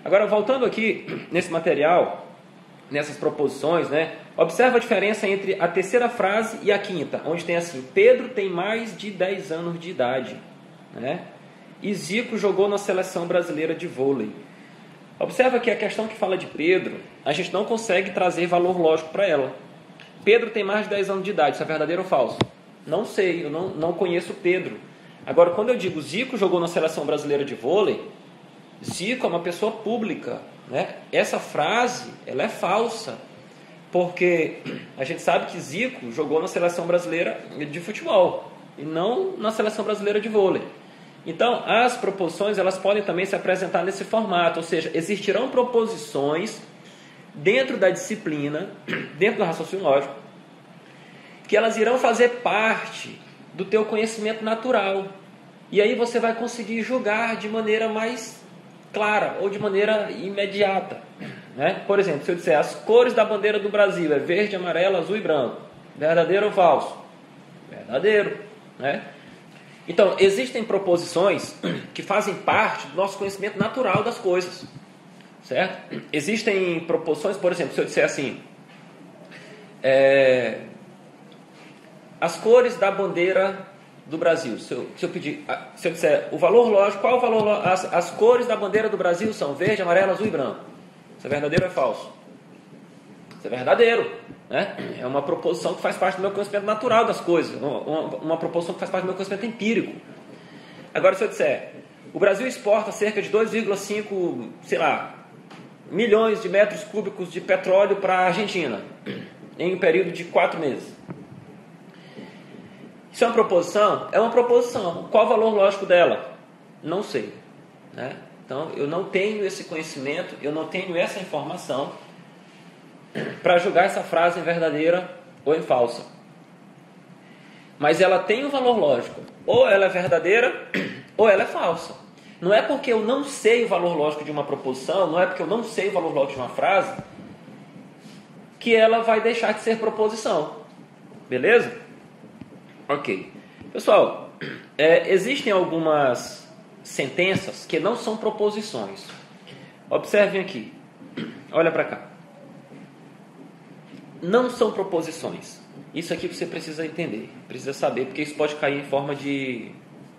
Agora, voltando aqui nesse material, nessas proposições, né? Observa a diferença entre a terceira frase e a quinta, onde tem assim: Pedro tem mais de 10 anos de idade, né? E Zico jogou na seleção brasileira de vôlei. Observa que a questão que fala de Pedro, a gente não consegue trazer valor lógico para ela. Pedro tem mais de 10 anos de idade, isso é verdadeiro ou falso? Não sei, eu não conheço Pedro. Agora, quando eu digo Zico jogou na seleção brasileira de vôlei, Zico é uma pessoa pública, né? Essa frase, ela é falsa, porque a gente sabe que Zico jogou na seleção brasileira de futebol e não na seleção brasileira de vôlei. Então, as proposições, elas podem também se apresentar nesse formato, ou seja, existirão proposições dentro da disciplina, dentro do raciocínio lógico, que elas irão fazer parte do teu conhecimento natural. E aí você vai conseguir julgar de maneira mais clara ou de maneira imediata, né? Por exemplo, se eu disser as cores da bandeira do Brasil é verde, amarelo, azul e branco, verdadeiro ou falso? Verdadeiro, né? Então, existem proposições que fazem parte do nosso conhecimento natural das coisas, certo? Existem proposições, por exemplo, se eu disser assim, as cores da bandeira do Brasil, se eu disser o valor lógico, qual é o valor lógico? As cores da bandeira do Brasil são verde, amarelo, azul e branco. Isso é verdadeiro ou é falso? Isso é verdadeiro, né? É uma proposição que faz parte do meu conhecimento natural das coisas, uma proposição que faz parte do meu conhecimento empírico. Agora, se eu disser, o Brasil exporta cerca de 2,5, sei lá, milhões de metros cúbicos de petróleo para a Argentina, em um período de 4 meses. Isso é uma proposição? É uma proposição. Qual o valor lógico dela? Não sei, né? Então, eu não tenho esse conhecimento, eu não tenho essa informação para julgar essa frase em verdadeira ou em falsa. Mas ela tem um valor lógico. Ou ela é verdadeira ou ela é falsa. Não é porque eu não sei o valor lógico de uma proposição, não é porque eu não sei o valor lógico de uma frase, que ela vai deixar de ser proposição. Beleza? Ok. Pessoal, existem algumas sentenças que não são proposições. Observem aqui. Olha para cá. Não são proposições. Isso aqui você precisa entender, precisa saber, porque isso pode cair em forma de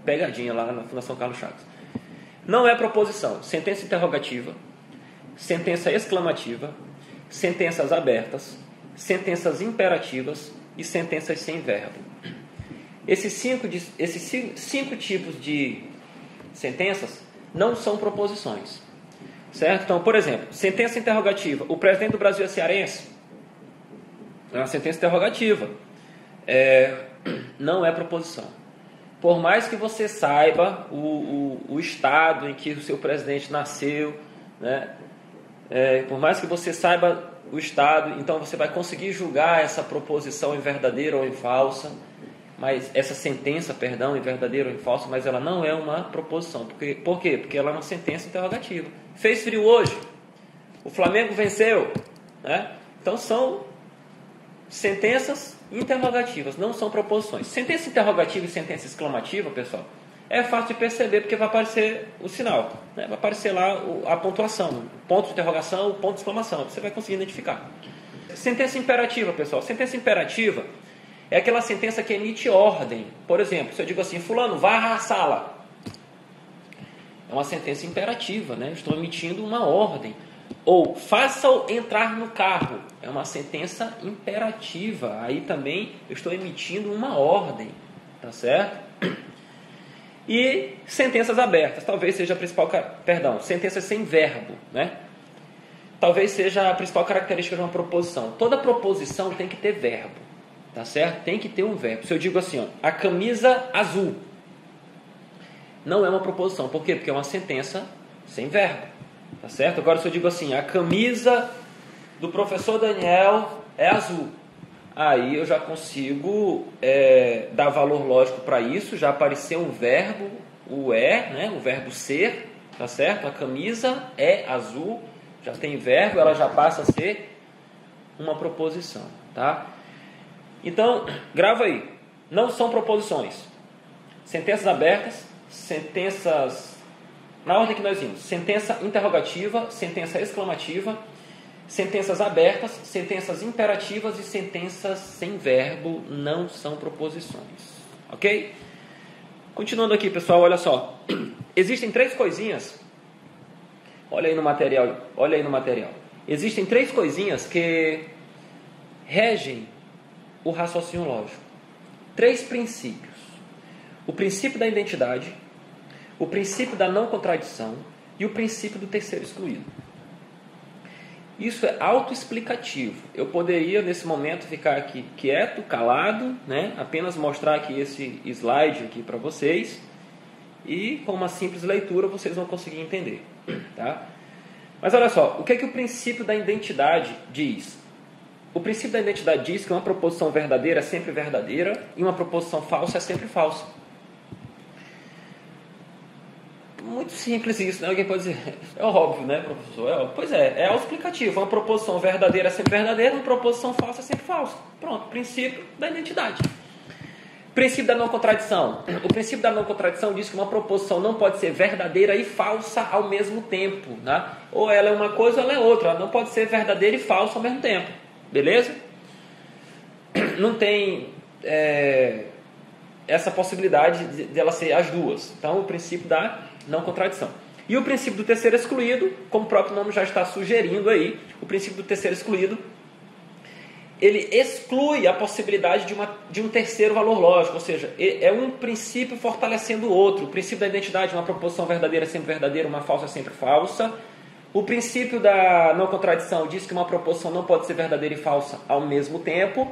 pegadinha lá na Fundação Carlos Chagas. Não é proposição. Sentença interrogativa, sentença exclamativa, sentenças abertas, sentenças imperativas e sentenças sem verbo. Esses cinco tipos de sentenças não são proposições, certo? Então, por exemplo, sentença interrogativa. O presidente do Brasil é cearense? É uma sentença interrogativa. Não é proposição. Por mais que você saiba o estado em que o seu presidente nasceu, né? Por mais que você saiba o estado, então você vai conseguir julgar essa proposição em verdadeira ou em falsa, mas essa sentença, perdão, em verdadeira ou em falsa, mas ela não é uma proposição. Por quê? Porque ela é uma sentença interrogativa. Fez frio hoje? O Flamengo venceu? Né? Então são sentenças interrogativas, não são proposições. Sentença interrogativa e sentença exclamativa, pessoal, é fácil de perceber porque vai aparecer o sinal, né? Vai aparecer lá a pontuação, o ponto de interrogação, o ponto de exclamação, você vai conseguir identificar. Sentença imperativa, pessoal. Sentença imperativa é aquela sentença que emite ordem. Por exemplo, se eu digo assim, fulano, varra a sala. É uma sentença imperativa, né? Estou emitindo uma ordem. Ou faça-o entrar no carro. É uma sentença imperativa. Aí também eu estou emitindo uma ordem. Tá certo? E sentenças abertas. Talvez seja a principal... sentenças sem verbo, né? Talvez seja a principal característica de uma proposição. Toda proposição tem que ter verbo. Tá certo? Tem que ter um verbo. Se eu digo assim, ó, a camisa azul, não é uma proposição. Por quê? Porque é uma sentença sem verbo. Tá certo? Agora, se eu digo assim, a camisa do professor Daniel é azul, aí eu já consigo dar valor lógico para isso. Já apareceu um verbo, o né? O verbo ser, tá certo? A camisa é azul, já tem verbo, ela já passa a ser uma proposição, tá? Então, grava aí. Não são proposições. Sentenças abertas, sentenças na ordem que nós vimos: sentença interrogativa, sentença exclamativa, sentenças abertas, sentenças imperativas e sentenças sem verbo não são proposições. Ok? Continuando aqui, pessoal, olha só. Existem três coisinhas. Olha aí no material. Existem três coisinhas que regem o raciocínio lógico. Três princípios. O princípio da identidade, o princípio da não contradição e o princípio do terceiro excluído. Isso é autoexplicativo. Eu poderia, nesse momento, ficar aqui quieto, calado, né? Apenas mostrar aqui esse slide aqui para vocês, e com uma simples leitura vocês vão conseguir entender. Tá? Mas olha só, o que é que o princípio da identidade diz? O princípio da identidade diz que uma proposição verdadeira é sempre verdadeira e uma proposição falsa é sempre falsa. Muito simples isso, né? Alguém pode dizer, é óbvio, né, professor? É óbvio. Pois é autoexplicativo. Uma proposição verdadeira é sempre verdadeira, uma proposição falsa é sempre falsa. Pronto, princípio da identidade. Princípio da não contradição. O princípio da não contradição diz que uma proposição não pode ser verdadeira e falsa ao mesmo tempo, né? Ou ela é uma coisa ou ela é outra. Ela não pode ser verdadeira e falsa ao mesmo tempo. Beleza? Não tem essa possibilidade de ela ser as duas. Então, o princípio da não contradição. E o princípio do terceiro excluído, como o próprio nome já está sugerindo aí, o princípio do terceiro excluído, ele exclui a possibilidade de um terceiro valor lógico, ou seja, é um princípio fortalecendo o outro. O princípio da identidade, uma proposição verdadeira é sempre verdadeira, uma falsa é sempre falsa. O princípio da não contradição diz que uma proposição não pode ser verdadeira e falsa ao mesmo tempo.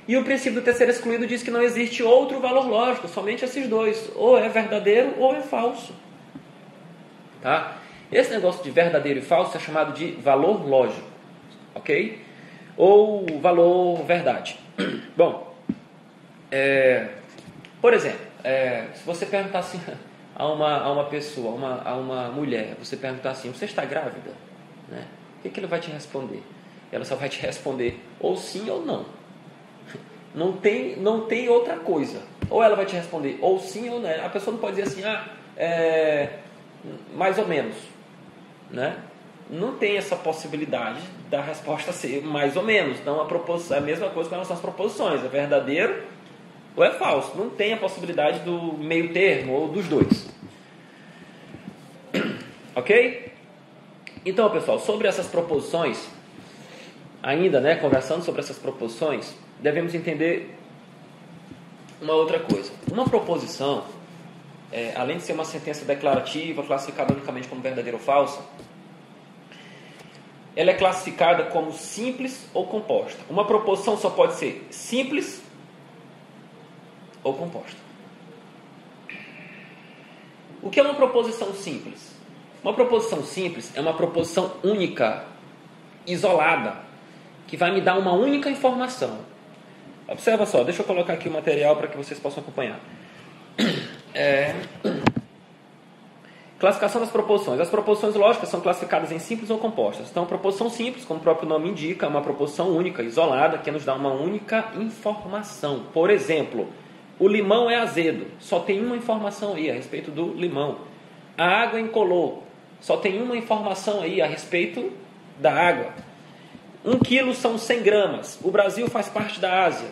E o princípio do terceiro excluído diz que não existe outro valor lógico, somente esses dois. Ou é verdadeiro ou é falso. Tá? Esse negócio de verdadeiro e falso é chamado de valor lógico. Ok? Ou valor verdade. Bom, por exemplo, se você perguntar assim a uma pessoa, a uma mulher, você perguntar assim, você está grávida? Né? O que ele vai te responder? Ela só vai te responder ou sim ou não. Não tem outra coisa. Ou ela vai te responder ou sim ou não. A pessoa não pode dizer assim, mais ou menos. Né? Não tem essa possibilidade da resposta ser mais ou menos. Então, é a mesma coisa com relação às proposições. É verdadeiro ou é falso. Não tem a possibilidade do meio termo ou dos dois. Ok? Então, pessoal, sobre essas proposições, ainda, né, conversando sobre essas proposições, devemos entender uma outra coisa. Uma proposição, além de ser uma sentença declarativa, classificada unicamente como verdadeira ou falsa, ela é classificada como simples ou composta. Uma proposição só pode ser simples ou composta. O que é uma proposição simples? Uma proposição simples é uma proposição única, isolada, que vai me dar uma única informação. Observa só, deixa eu colocar aqui o material para que vocês possam acompanhar. Classificação das proposições. As proposições lógicas são classificadas em simples ou compostas. Então, proposição simples, como o próprio nome indica, é uma proposição única, isolada, que nos dá uma única informação. Por exemplo, o limão é azedo. Só tem uma informação aí a respeito do limão. A água incolor. Só tem uma informação aí a respeito da água. 1 quilo são 100 gramas. O Brasil faz parte da Ásia.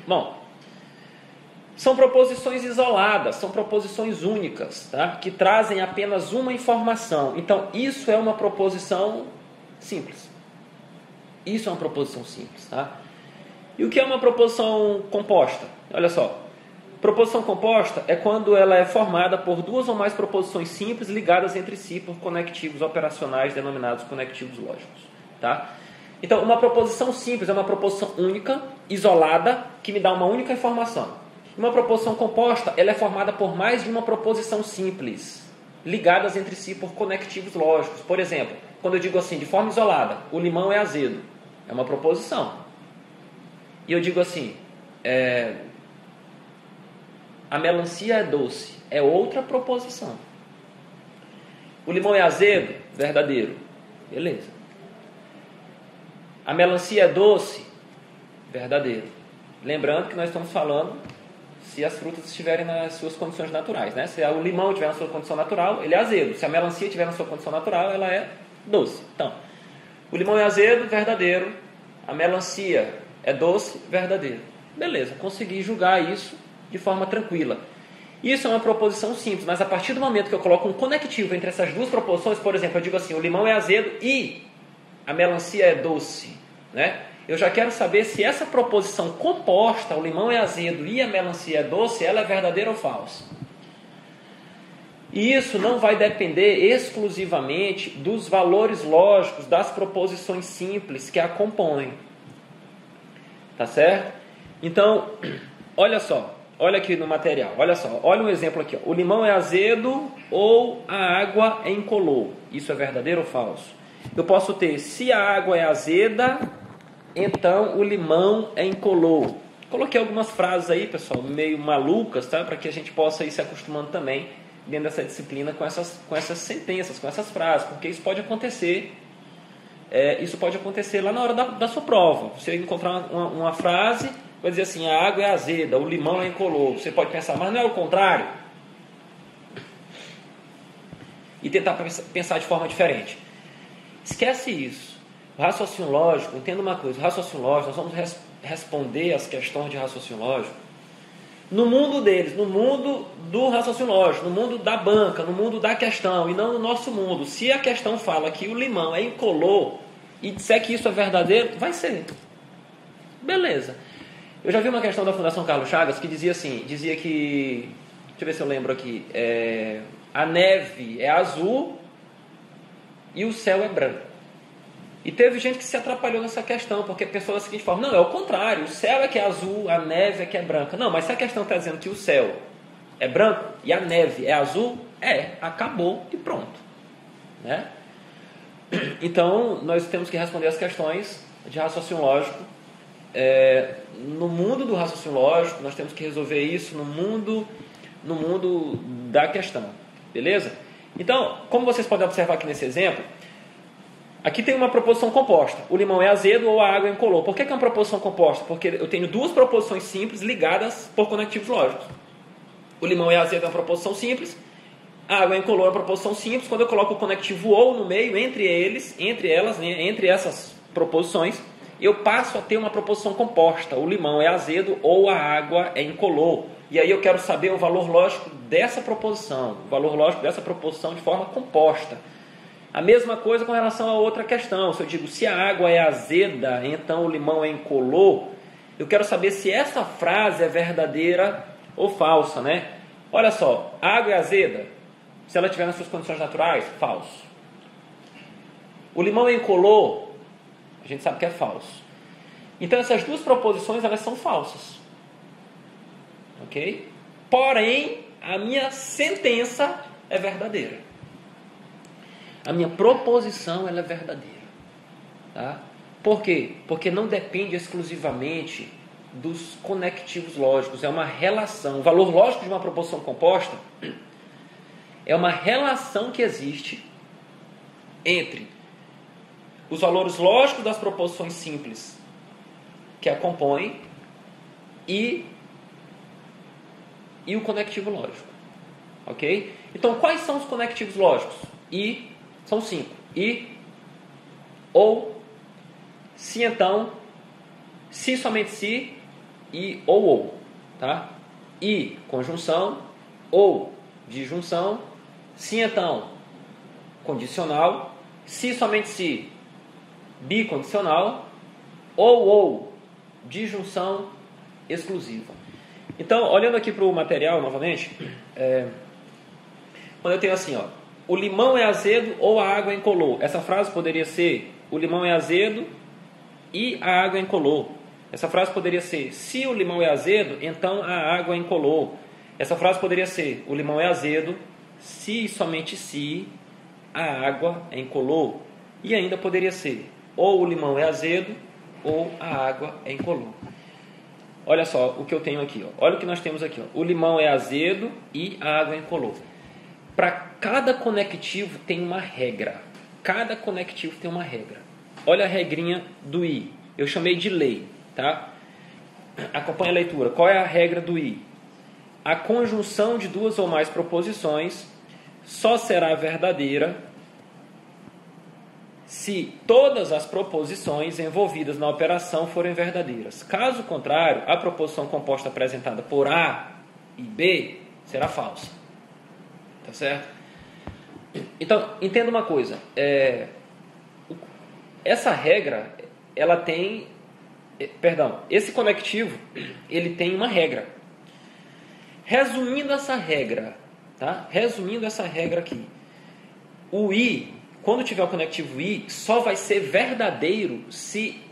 Bom, são proposições isoladas, são proposições únicas, tá? Que trazem apenas uma informação. Então, isso é uma proposição simples. Isso é uma proposição simples, tá? E o que é uma proposição composta? Olha só. Proposição composta é quando ela é formada por duas ou mais proposições simples ligadas entre si por conectivos operacionais denominados conectivos lógicos, tá? Então, uma proposição simples é uma proposição única, isolada, que me dá uma única informação. Uma proposição composta, ela é formada por mais de uma proposição simples, ligadas entre si por conectivos lógicos. Por exemplo, quando eu digo assim, de forma isolada, o limão é azedo, é uma proposição. E eu digo assim, a melancia é doce, é outra proposição. O limão é azedo, verdadeiro, beleza. A melancia é doce, verdadeiro. Lembrando que nós estamos falando se as frutas estiverem nas suas condições naturais, né? Se o limão estiver na sua condição natural, ele é azedo. Se a melancia estiver na sua condição natural, ela é doce. Então, o limão é azedo, verdadeiro. A melancia é doce, verdadeiro. Beleza, consegui julgar isso de forma tranquila. Isso é uma proposição simples, mas a partir do momento que eu coloco um conectivo entre essas duas proposições, por exemplo, eu digo assim, o limão é azedo e a melancia é doce, né? Eu já quero saber se essa proposição composta, o limão é azedo e a melancia é doce, ela é verdadeira ou falsa. E isso não vai depender exclusivamente dos valores lógicos das proposições simples que a compõem. Tá certo? Então, olha só, olha aqui no material, olha só, olha um exemplo aqui. Ó. O limão é azedo ou a água é incolor. Isso é verdadeiro ou falso? Eu posso ter, se a água é azeda, então o limão é incolor. Coloquei algumas frases aí, pessoal, meio malucas, tá? Para que a gente possa ir se acostumando também dentro dessa disciplina com essas sentenças, com essas frases, porque isso pode acontecer, lá na hora da sua prova. Você encontrar uma frase, vai dizer assim, a água é azeda, o limão é incolor. Você pode pensar, mas não é o contrário? E tentar pensar de forma diferente. Esquece isso. O raciocínio lógico, entenda uma coisa, o raciocínio lógico, nós vamos responder as questões de raciocínio lógico no mundo deles, no mundo do raciocínio lógico, no mundo da banca, no mundo da questão, e não no nosso mundo. Se a questão fala que o limão é incolor e disser que isso é verdadeiro, vai ser. Beleza. Eu já vi uma questão da Fundação Carlos Chagas que dizia assim, dizia que, deixa eu ver se eu lembro aqui, a neve é azul e o céu é branco. E teve gente que se atrapalhou nessa questão, porque pensou da seguinte forma, não, é o contrário, o céu é que é azul, a neve é que é branca. Não, mas se a questão está dizendo que o céu é branco e a neve é azul, acabou e pronto. Né? Então, nós temos que responder as questões de raciocínio lógico. No mundo do raciocínio lógico, nós temos que resolver isso no mundo da questão. Beleza? Então, como vocês podem observar aqui nesse exemplo, aqui tem uma proposição composta. O limão é azedo ou a água é incolor. Por que é uma proposição composta? Porque eu tenho duas proposições simples ligadas por conectivos lógicos. O limão é azedo é uma proposição simples. A água é incolor é uma proposição simples. Quando eu coloco o conectivo ou no meio, entre essas proposições, eu passo a ter uma proposição composta. O limão é azedo ou a água é incolor. E aí eu quero saber o valor lógico dessa proposição. O valor lógico dessa proposição de forma composta. A mesma coisa com relação a outra questão. Se eu digo, se a água é azeda, então o limão é incolor, eu quero saber se essa frase é verdadeira ou falsa, né? Olha só, a água é azeda, se ela estiver nas suas condições naturais, falso. O limão é incolor, a gente sabe que é falso. Então essas duas proposições, elas são falsas. Ok? Porém, a minha sentença é verdadeira. A minha proposição ela é verdadeira. Tá? Por quê? Porque não depende exclusivamente dos conectivos lógicos. É uma relação. O valor lógico de uma proposição composta é uma relação que existe entre os valores lógicos das proposições simples que a compõem e o conectivo lógico. Ok? Então, quais são os conectivos lógicos? São 5. Ou, se então, se somente se, ou. Tá? Conjunção, ou, disjunção, se então, condicional, se somente se, bicondicional, ou, disjunção exclusiva. Então, olhando aqui para o material novamente, quando eu tenho assim, ó, o limão é azedo ou a água é incolor. Essa frase poderia ser, o limão é azedo e a água é incolor. Essa frase poderia ser, se o limão é azedo, então a água é incolor. Essa frase poderia ser, o limão é azedo, se e somente se a água é incolor. E ainda poderia ser, ou o limão é azedo ou a água é incolor. Olha só o que eu tenho aqui. Ó. Olha o que nós temos aqui. Ó. O limão é azedo e a água é incolor. Para cada conectivo tem uma regra. Cada conectivo tem uma regra. Olha a regrinha do I. Eu chamei de lei. Tá? Acompanhe a leitura. Qual é a regra do I? a conjunção de duas ou mais proposições só será verdadeira se todas as proposições envolvidas na operação forem verdadeiras. Caso contrário, a proposição composta apresentada por A e B será falsa. Tá certo? Então, entenda uma coisa. Essa regra, ela tem... esse conectivo, ele tem uma regra. Resumindo essa regra, tá? Resumindo essa regra aqui. O I, quando tiver o conectivo I, só vai ser verdadeiro se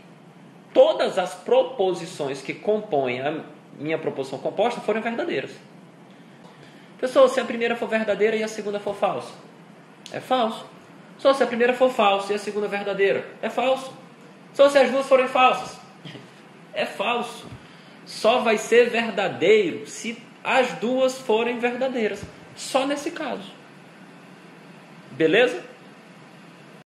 todas as proposições que compõem a minha proposição composta forem verdadeiras. Pessoal, se a primeira for verdadeira e a segunda for falsa, é falso. Só se a primeira for falsa e a segunda verdadeira, é falso. Só se as duas forem falsas, é falso. Só vai ser verdadeiro se as duas forem verdadeiras. Só nesse caso. Beleza?